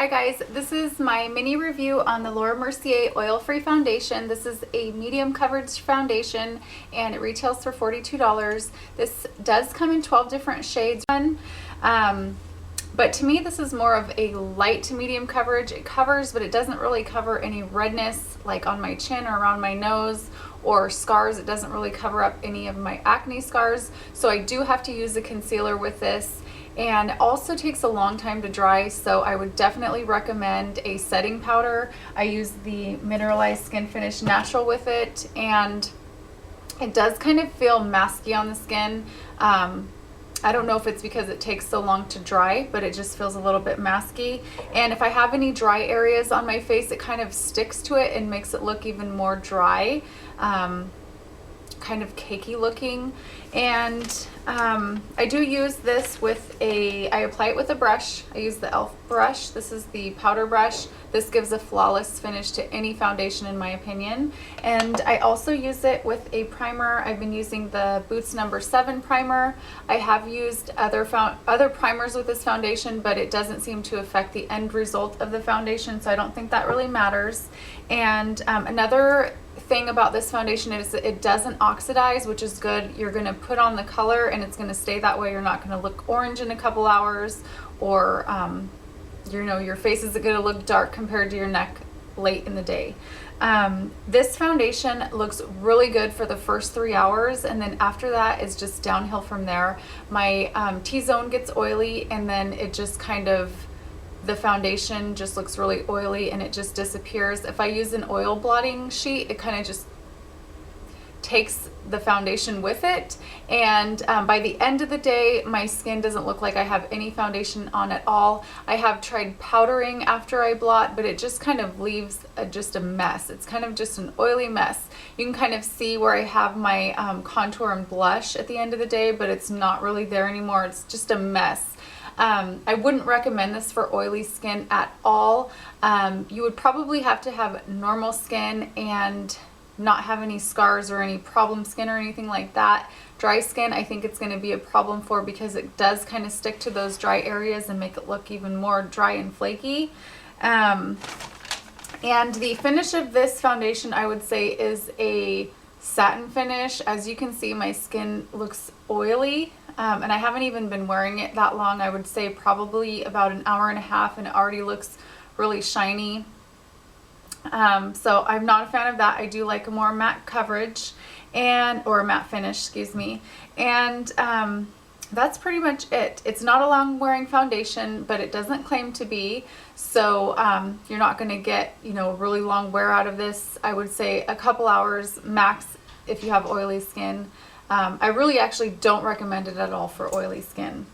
Hi guys, this is my mini review on the Mercier oil-free foundation. This is a medium coverage foundation and it retails for $42. This does come in 12 different shades. But to me this is more of a light to medium coverage. It covers, but it doesn't really cover any redness like on my chin or around my nose or scars. It doesn't really cover up any of my acne scars. So I do have to use a concealer with this. And it also takes a long time to dry, so I would definitely recommend a setting powder. I use the Mineralized Skin Finish Natural with it, and it does kind of feel masky on the skin. I don't know if it's because it takes so long to dry, but it just feels a little bit masky. And if I have any dry areas on my face, it kind of sticks to it and makes it look even more dry. Kind of cakey looking. And I do use this with I apply it with a brush. I use the e.l.f. brush. This is the powder brush. This gives a flawless finish to any foundation in my opinion. And I also use it with a primer. I've been using the Boots No. 7 primer. I have used other primers with this foundation, but it doesn't seem to affect the end result of the foundation, so I don't think that really matters. And another thing about this foundation is that it doesn't oxidize, which is good. You're going to put on the color and it's going to stay that way. You're not going to look orange in a couple hours, or your face isn't going to look dark compared to your neck late in the day. This foundation looks really good for the first 3 hours, and then after that it's just downhill from there. My Tzone gets oily, and then it just kind of, the foundation just looks really oily and it just disappears. If I use an oil blotting sheet, it kind of just takes the foundation with it, and by the end of the day my skin doesn't look like I have any foundation on at all. I have tried powdering after I blot, but it just kind of leaves just a mess. It's kind of just an oily mess. You can kind of see where I have my contour and blush at the end of the day, but it's not really there anymore. It's just a mess. I wouldn't recommend this for oily skin at all. You would probably have to have normal skin and not have any scars or any problem skin or anything like that. Dry skin, I think it's going to be a problem for, because it does kind of stick to those dry areas and make it look even more dry and flaky. And the finish of this foundation, I would say, is a satin finish. As you can see, my skin looks oily. And I haven't even been wearing it that long. I would say probably about an hour and a half, and it already looks really shiny. So I'm not a fan of that. I do like a more matte coverage or matte finish, excuse me. And that's pretty much it. It's not a long wearing foundation, but it doesn't claim to be. So you're not going to get, really long wear out of this. I would say a couple hours max if you have oily skin. I really actually don't recommend it at all for oily skin.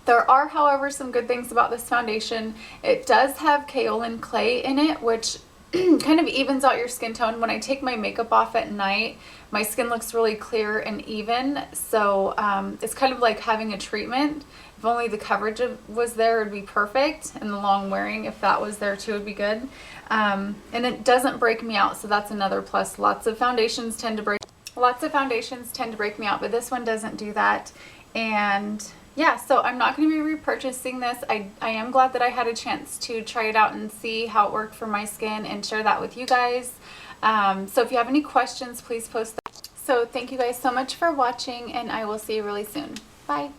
There are, however, some good things about this foundation. It does have Kaolin Clay in it, which kind of evens out your skin tone. When I take my makeup off at night, my skin looks really clear and even. So it's kind of like having a treatment. If only the coverage was there, it would be perfect. And the long wearing, if that was there too, would be good. And it doesn't break me out, so that's another plus. Lots of foundations tend to break me out, but this one doesn't do that. And yeah, so I'm not going to be repurchasing this. I am glad that I had a chance to try it out and see how it worked for my skin and share that with you guys. So if you have any questions, please post them. So thank you guys so much for watching, and I will see you really soon. Bye.